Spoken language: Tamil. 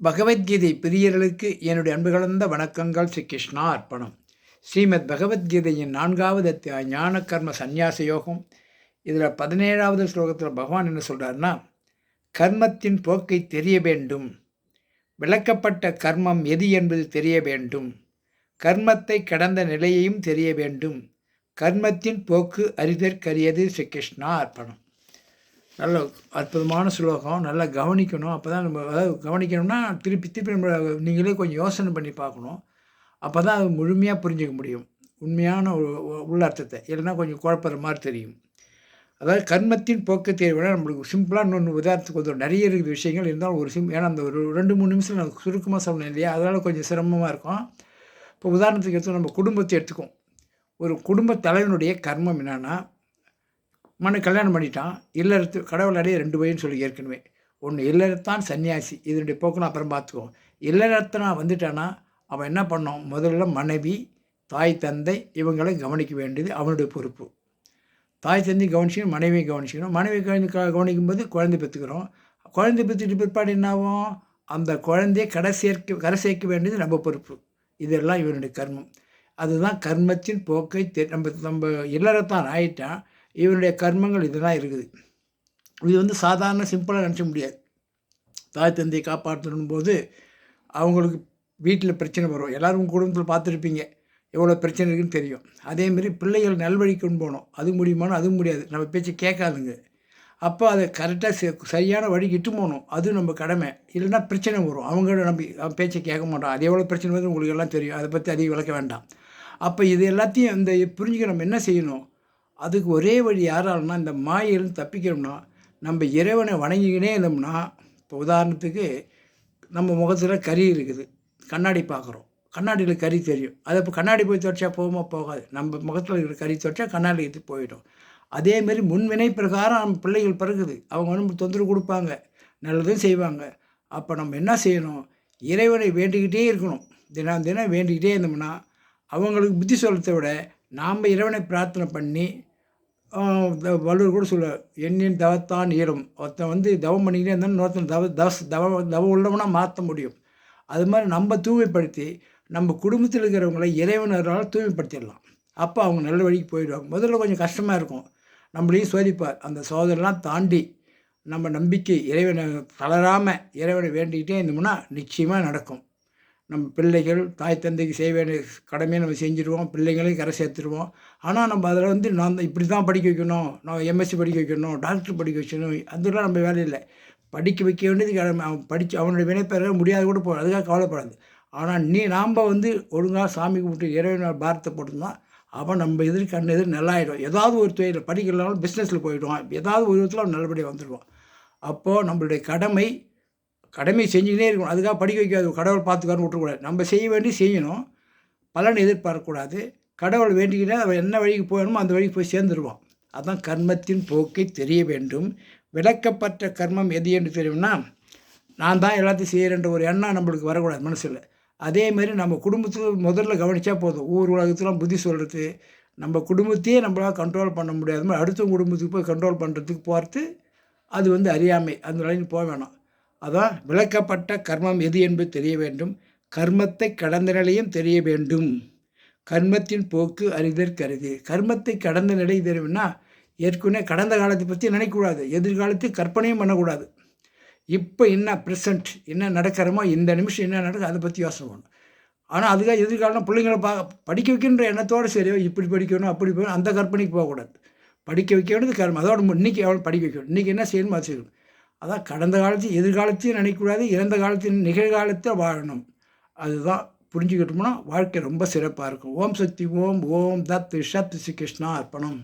பகவத்கீதை பிரியர்களுக்கு என்னுடைய அன்பு கலந்த வணக்கங்கள். ஸ்ரீ கிருஷ்ணா அர்ப்பணம். ஸ்ரீமத் பகவத்கீதையின் 4வது அத்தியாயம் ஞான கர்ம சந்நியாச யோகம். இதில் 17வது ஸ்லோகத்தில் பகவான் என்ன சொல்கிறாருன்னா, கர்மத்தின் போக்கை தெரிய வேண்டும், விளக்கப்பட்ட கர்மம் எது என்பது தெரிய வேண்டும், கர்மத்தை கடந்த நிலையையும் தெரிய வேண்டும், கர்மத்தின் போக்கு அறிதற்கரியது. ஸ்ரீ கிருஷ்ணா அர்ப்பணம். நல்ல அற்புதமான ஸ்லோகம். நல்லா கவனிக்கணும். அப்போ தான் நம்ம அதாவது கவனிக்கணும்னா திருப்பி நம்ம நீங்களே கொஞ்சம் யோசனை பண்ணி பார்க்கணும். அப்போ தான் அது முழுமையாக புரிஞ்சிக்க முடியும், உண்மையான உள்ளர்த்தத்தை. இல்லைன்னா கொஞ்சம் குழப்பற மாதிரி தெரியும். அதாவது கர்மத்தின் போக்கு தேர்வுனா நம்மளுக்கு சிம்பிளாக இன்னொன்று உதாரணத்துக்கு கொஞ்சம் நிறைய இருக்குது விஷயங்கள் இருந்தாலும் ஒரு ஏன்னா அந்த ஒரு 2-3 நிமிஷம் நான் சுருக்கமாக சொன்னேன் இல்லையா, அதனால் கொஞ்சம் சிரமமாக இருக்கும். இப்போ உதாரணத்துக்கு எடுத்து நம்ம குடும்பத்தை எடுத்துக்கும். ஒரு குடும்ப தலைவனுடைய கர்மம் என்னென்னா, கல்யாணம் பண்ணிட்டான், இல்லறத்து கடவுள் அடைய 2 வழின்னு சொல்லி ஏற்கனவே. ஒன்று இல்லறத்தான் சன்னியாசி, இதனுடைய போக்கு நான் அப்புறம் பார்த்துக்குவோம். இல்லறத்தனா வந்துட்டானா அவன் என்ன பண்ணோம், முதல்ல மனைவி, தாய் தந்தை இவங்களை கவனிக்க வேண்டியது அவனுடைய பொறுப்பு. தாய் தந்தை கவனிச்சிக்கணும், மனைவியை கவனிச்சிக்கணும். மனைவி கவனிக்கும்போது குழந்தை பெற்றுக்கிறோம். குழந்தை பெற்றுட்டு பிற்பாடு என்னாகும், அந்த குழந்தையை கரை சேர்க்க வேண்டியது நம்ம பொறுப்பு. இதெல்லாம் இவனுடைய கர்மம். அதுதான் கர்மத்தின் போக்கை நம்ம இல்லறத்தான் ஆயிட்டான், இவனுடைய கர்மங்கள் இதெல்லாம் இருக்குது. இது சாதாரண சிம்பிளாக நினச்ச முடியாது. தாய் தந்தையை காப்பாற்றணும் போது அவங்களுக்கு வீட்டில் பிரச்சனை வரும். எல்லோரும் குடும்பத்தில் பார்த்துருப்பீங்க, எவ்வளோ பிரச்சனை இருக்குதுன்னு தெரியும். அதேமாரி பிள்ளைகள் நல்வழிக்கு கொண்டு போகணும், அது முடியுமானோ அதுவும் முடியாது, நம்ம பேச்சு கேட்காதுங்க. அப்போ அதை கரெக்டாக சரியான வழிக்கு இட்டு போகணும், அது நம்ம கடமை. இல்லைன்னா பிரச்சனை வரும், அவங்கள நம்ம பேச்சை கேட்க மாட்டோம். அது எவ்வளோ பிரச்சனை வந்து உங்களுக்கு எல்லாம் தெரியும், அதை பற்றி அதிகம் விளக்க வேண்டாம். அப்போ இது எல்லாத்தையும் இந்த புரிஞ்சுக்க நம்ம என்ன செய்யணும், அதுக்கு ஒரே வழி யாராலும்னா இந்த மாயிலிருந்து தப்பிக்கணும்னா நம்ம இறைவனை வணங்கிக்கினே இருந்தோம்னா. இப்போ உதாரணத்துக்கு நம்ம முகத்தில் கறி இருக்குது, கண்ணாடி பார்க்குறோம், கண்ணாடியில் கறி தெரியும். அதை இப்போ கண்ணாடி போய் துடைச்சா போகாது, நம்ம முகத்தில் இருக்கிற கறி துடைச்சா கண்ணாடி எடுத்து போயிடும். அதேமாரி முன்வினை பிரகாரம் நம்ம பிள்ளைகள் பிறகுது, அவங்க நம்ம தொந்தரவு கொடுப்பாங்க, நல்லதும் செய்வாங்க. அப்போ நம்ம என்ன செய்யணும், இறைவனை வேண்டிக்கிட்டே இருக்கணும். தினம் தினம் வேண்டிக்கிட்டே இருந்தோம்னா அவங்களுக்கு புத்தி சொல்லத்தை விட நாம் இறைவனை பிரார்த்தனை பண்ணி, வள்ளுவர் கூட சொல்லுவார், எண்ணின் தவத்தான் இயலும். ஒருத்தன் தவம் பண்ணிக்கிட்டே இருந்தாலும் இன்னொருத்தன் தவ உள்ளவனாக மாற்ற முடியும். அது மாதிரி நம்ம தூய்மைப்படுத்தி நம்ம குடும்பத்தில் இருக்கிறவங்களை இறைவனரால் தூய்மைப்படுத்திடலாம். அப்போ அவங்க நல்ல வழிக்கு போயிடுவாங்க. முதல்ல கொஞ்சம் கஷ்டமாக இருக்கும், நம்மளையும் சோதிப்பார். அந்த சோதனைலாம் தாண்டி நம்ம நம்பிக்கை இறைவனை தளராமல் இறைவனை வேண்டிக்கிட்டே இருந்தோம்னா நிச்சயமாக நடக்கும். நம்ம பிள்ளைகள் தாய் தந்தைக்கு செய்ய வேண்டிய கடமையை நம்ம செஞ்சுருவோம், பிள்ளைங்களையும் கரை சேர்த்துருவோம். ஆனால் நம்ம அதில் நான் இப்படி தான் படிக்க வைக்கணும், நான் எம்எஸ்சி படிக்க வைக்கணும், டாக்டர் படிக்க வைக்கணும், அதெல்லாம் நம்ம வேலை இல்லை. படிக்க வைக்க வேண்டியது கடமை. அவன் அவனுடைய வினைப்பெற முடியாது கூட போகும், அதுக்காக கவலைப்படாது. ஆனால் நாம் ஒழுங்காக சாமி கும்பிட்டு இறைவன் பாரத்தை போட்டோம்னா அவன் நம்ம எதிர் நல்லாயிடும். ஏதாவது ஒரு தொழில் படிக்கலனாலும் பிஸ்னஸில் போயிடுவான், ஏதாவது ஒரு விதத்தில் அவன் நல்லபடியாக வந்துடுவான். அப்போது நம்மளுடைய கடமை செஞ்சுக்கினே இருக்கணும். அதுக்காக படிக்க வைக்காது, கடவுள் பார்த்துக்காருன்னு விட்டுறக்கூடாது. நம்ம செய்ய வேண்டி செய்யணும், பலன் எதிர்பார்க்கக்கூடாது. கடவுள் வேண்டிக்கிட்டே அவன் என்ன வழிக்கு போயணுமோ அந்த வழிக்கு போய் சேர்ந்துருவான். அதுதான் கர்மத்தின் போக்கை தெரிய வேண்டும், விளக்கப்பட்ட கர்மம் எது என்று தெரியும்னா, நான் தான் எல்லாத்தையும் செய்கிறேன்ற ஒரு எண்ணம் நம்மளுக்கு வரக்கூடாது மனசில். அதேமாரி நம்ம குடும்பத்துக்கு முதல்ல கவனித்தா போதும். ஊர் உலகத்துலாம் புத்தி சொல்கிறது, நம்ம குடும்பத்தையே நம்மளால் கண்ட்ரோல் பண்ண முடியாத மாதிரி அடுத்த குடும்பத்துக்கு போய் கண்ட்ரோல் பண்ணுறதுக்கு போகிறது அது அறியாமை. அந்த நிலைக்கு போக வேணாம். அதான் விளக்கப்பட்ட கர்மம் எது என்பது தெரிய வேண்டும், கர்மத்தை கடந்த நிலையும் தெரிய வேண்டும், கர்மத்தின் போக்கு அறிதற்கருது. கர்மத்தை கடந்த நிலை தெரியும்னா ஏற்கனவே கடந்த காலத்தை பற்றி நினைக்கக்கூடாது, எதிர்காலத்தை கற்பனையும் பண்ணக்கூடாது. இப்போ என்ன ப்ரெசண்ட் என்ன நடக்கிறோமோ இந்த நிமிஷம் என்ன நடக்குது அதை பற்றி யோசனை பண்ணணும். ஆனால் அதுக்காக எதிர்காலம் பிள்ளைங்களை படிக்க வைக்கின்ற எண்ணத்தோடு சரியோ இப்படி படிக்கணும் அப்படி போகணும் அந்த கற்பனைக்கு போகக்கூடாது. படிக்க வைக்க வேண்டியது கர்மம். அதோட இன்றைக்கி எவ்வளோ படிக்க வைக்கணும், இன்றைக்கி என்ன செய்யணுமோ அது செய்யணும். அதான் கடந்த காலத்தையும் எதிர்காலத்தையும் நினைக்கக்கூடாது, இறந்த காலத்தின் நிகழ்காலத்தை வாழணும். அதுதான் புரிஞ்சுக்கிட்டோம்னா வாழ்க்கை ரொம்ப சிறப்பாக இருக்கும். ஓம் சக்தி ஓம் ஓம் தத் சத் ஸ்ரீ கிருஷ்ணா அர்ப்பணம்.